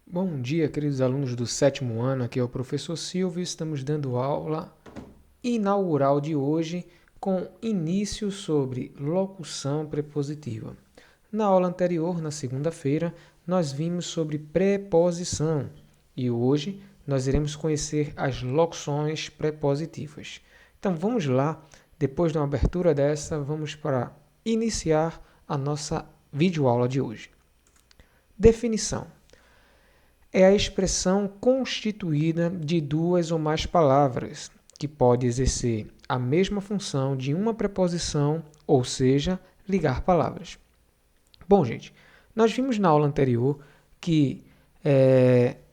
Bom dia, queridos alunos do sétimo ano. Aqui é o professor Silvio. Estamos dando aula inaugural de hoje com início sobre locução prepositiva. Na aula anterior, na segunda-feira, nós vimos sobre preposição e hoje nós iremos conhecer as locuções prepositivas. Então vamos lá, depois de uma abertura dessa, vamos para iniciar a nossa videoaula de hoje. Definição. É a expressão constituída de duas ou mais palavras, que pode exercer a mesma função de uma preposição, ou seja, ligar palavras. Bom, gente, nós vimos na aula anterior que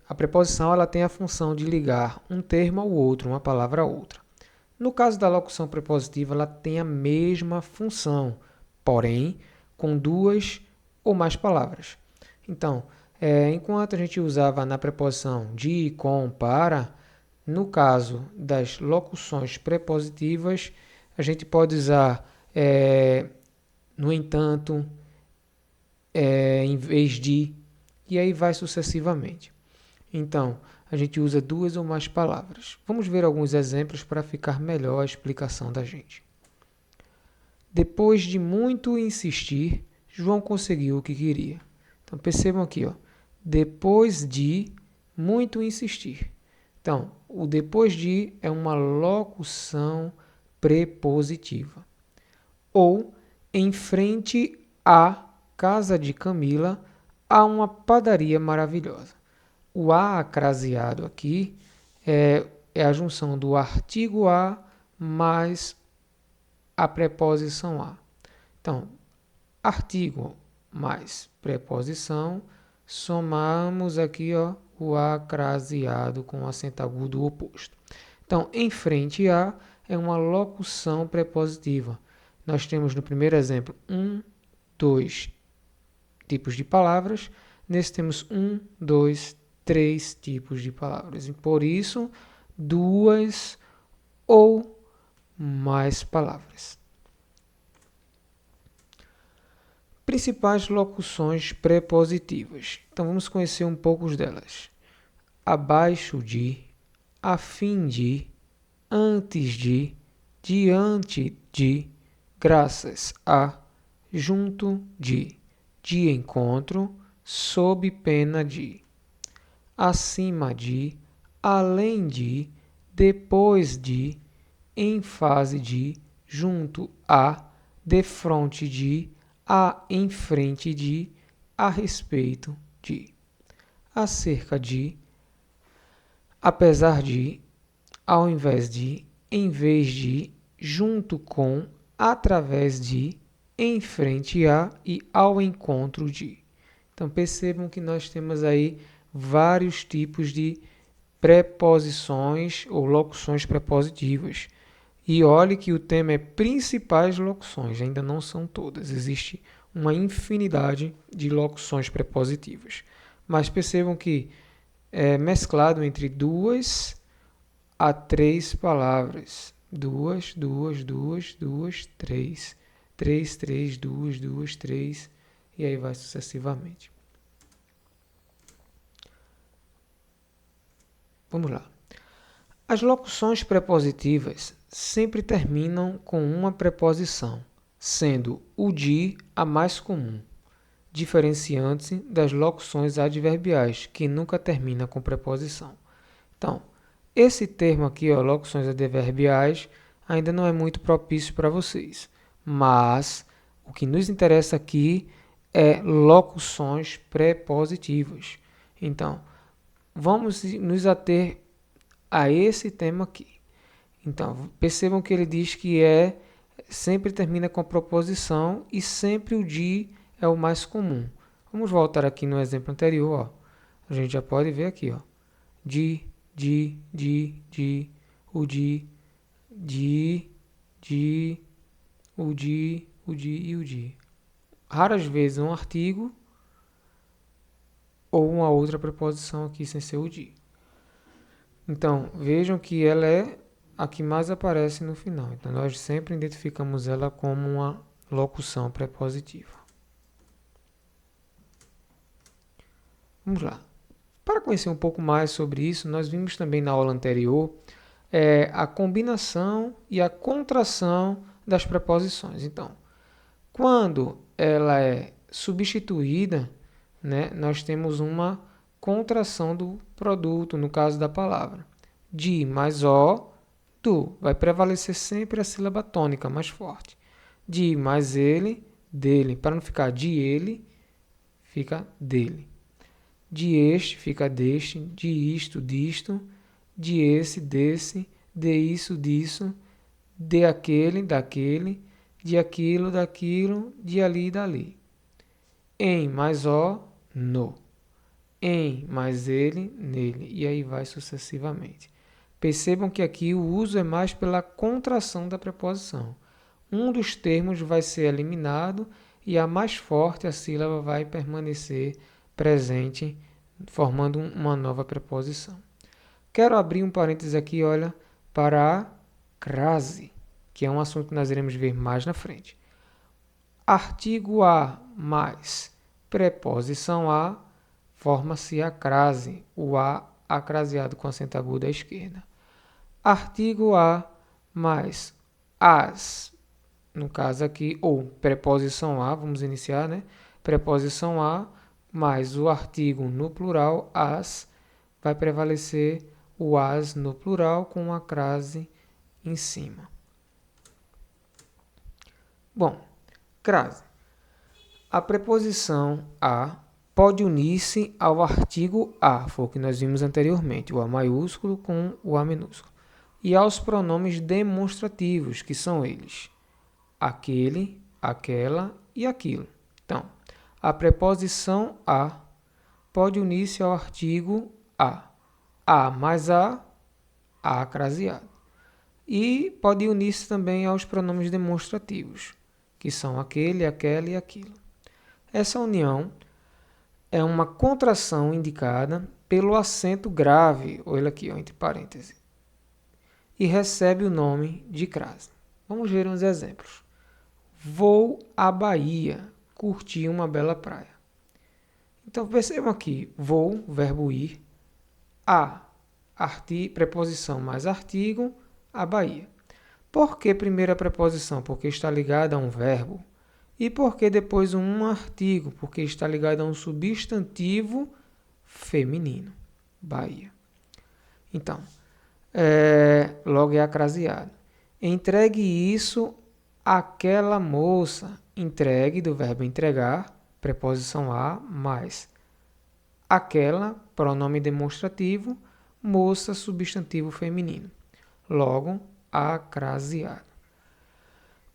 a preposição ela tem a função de ligar um termo ao outro, uma palavra a outra. No caso da locução prepositiva, ela tem a mesma função, porém com duas ou mais palavras. Então, enquanto a gente usava na preposição de, com, para, no caso das locuções prepositivas, a gente pode usar no entanto, em vez de, e aí vai sucessivamente. Então, a gente usa duas ou mais palavras. Vamos ver alguns exemplos para ficar melhor a explicação da gente. Depois de muito insistir, João conseguiu o que queria. Então, percebam aqui, ó. Depois de muito insistir. Então, o depois de é uma locução prepositiva. Ou, em frente à casa de Camila, há uma padaria maravilhosa. O a acraseado aqui é a junção do artigo a mais a preposição a. Então, artigo mais preposição, somamos aqui o acraseado com o acento agudo oposto. Então, em frente a é uma locução prepositiva. Nós temos no primeiro exemplo dois tipos de palavras. Nesse temos três tipos de palavras. E por isso, duas ou mais palavras. Principais locuções prepositivas. Então vamos conhecer um pouco delas. Abaixo de, a fim de, antes de, diante de, graças a, junto de encontro, sob pena de, acima de, além de, depois de, em fase de, junto a, defronte de, em frente de, a respeito de, acerca de, apesar de, ao invés de, em vez de, junto com, através de, em frente a e ao encontro de. Então percebam que nós temos aí vários tipos de preposições ou locuções prepositivas. E olhe que o tema é principais locuções, ainda não são todas. Existe uma infinidade de locuções prepositivas. Mas percebam que é mesclado entre duas a três palavras. Duas, três. Três, duas, três. E aí vai sucessivamente. Vamos lá. As locuções prepositivas sempre terminam com uma preposição, sendo o de a mais comum, diferenciando-se das locuções adverbiais, que nunca terminam com preposição. Então, esse termo aqui, locuções adverbiais, ainda não é muito propício para vocês, mas o que nos interessa aqui é locuções prepositivas. Então, vamos nos ater a esse tema aqui. Então, percebam que ele diz que sempre termina com a proposição e sempre o de é o mais comum. Vamos voltar aqui no exemplo anterior. A gente já pode ver aqui. De, o de, o de e o de. Raras vezes um artigo ou uma outra preposição aqui sem ser o de. Então, vejam que ela é a que mais aparece no final. Então, nós sempre identificamos ela como uma locução prepositiva. Vamos lá. Para conhecer um pouco mais sobre isso, nós vimos também na aula anterior a combinação e a contração das preposições. Então, quando ela é substituída, né, nós temos uma contração do produto, no caso da palavra. De mais o, do. Vai prevalecer sempre a sílaba tônica mais forte. De mais ele, dele. Para não ficar de ele, fica dele. De este, fica deste. De isto, disto. De esse, desse. De isso, disso. De aquele, daquele. De aquilo, daquilo. De ali, dali. Em mais o, no. Em mais ele, nele. E aí vai sucessivamente. Percebam que aqui o uso é mais pela contração da preposição. Um dos termos vai ser eliminado e a mais forte, a sílaba, vai permanecer presente, formando uma nova preposição. Quero abrir um parênteses aqui, olha, para a crase, que é um assunto que nós iremos ver mais na frente. Artigo a mais preposição a, forma-se a crase, o a acraseado com acento agudo à esquerda. Artigo a mais as, no caso aqui, ou preposição a, vamos iniciar, né? Preposição a mais o artigo no plural, as, vai prevalecer o as no plural com a crase em cima. Bom, crase. A preposição a pode unir-se ao artigo a, foi o que nós vimos anteriormente, o a maiúsculo com o a minúsculo, e aos pronomes demonstrativos, que são eles: aquele, aquela e aquilo. Então, a preposição a pode unir-se ao artigo a. A mais a acraseado. E pode unir-se também aos pronomes demonstrativos, que são aquele, aquela e aquilo. Essa união é uma contração indicada pelo acento grave, olha aqui, ó, entre parênteses, e recebe o nome de crase. Vamos ver uns exemplos. Vou à Bahia, curtir uma bela praia. Então, percebam aqui, vou, verbo ir, a, preposição mais artigo, a Bahia. Por que primeira preposição? Porque está ligada a um verbo. E por que depois um artigo? Porque está ligado a um substantivo feminino, Bahia. Então, logo é acraseado. Entregue isso àquela moça. Entregue, do verbo entregar, preposição a, mais aquela, pronome demonstrativo, moça, substantivo feminino. Logo, acraseado.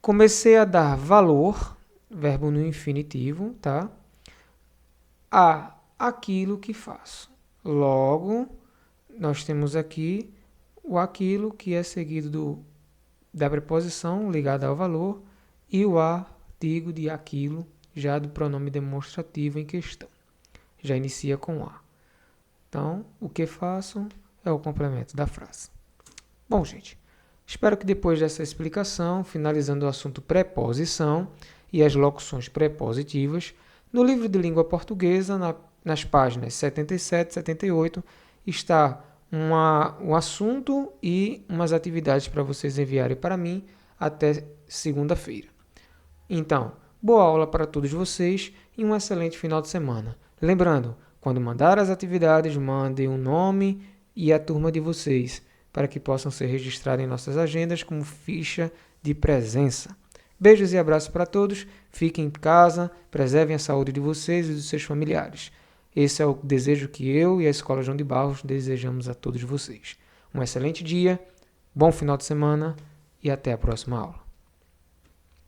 Comecei a dar valor, verbo no infinitivo, tá? A aquilo que faço. Logo, nós temos aqui o aquilo que é seguido da preposição ligada ao valor e o artigo de aquilo, já do pronome demonstrativo em questão. Já inicia com a. Então, o que faço é o complemento da frase. Bom, gente, espero que depois dessa explicação, finalizando o assunto preposição e as locuções prepositivas, no livro de língua portuguesa, nas páginas 77 e 78, está um assunto e umas atividades para vocês enviarem para mim até segunda-feira. Então, boa aula para todos vocês e um excelente final de semana. Lembrando, quando mandar as atividades, mandem o nome e a turma de vocês, para que possam ser registrados em nossas agendas como ficha de presença. Beijos e abraços para todos, fiquem em casa, preservem a saúde de vocês e dos seus familiares. Esse é o desejo que eu e a Escola João de Barros desejamos a todos vocês. Um excelente dia, bom final de semana e até a próxima aula.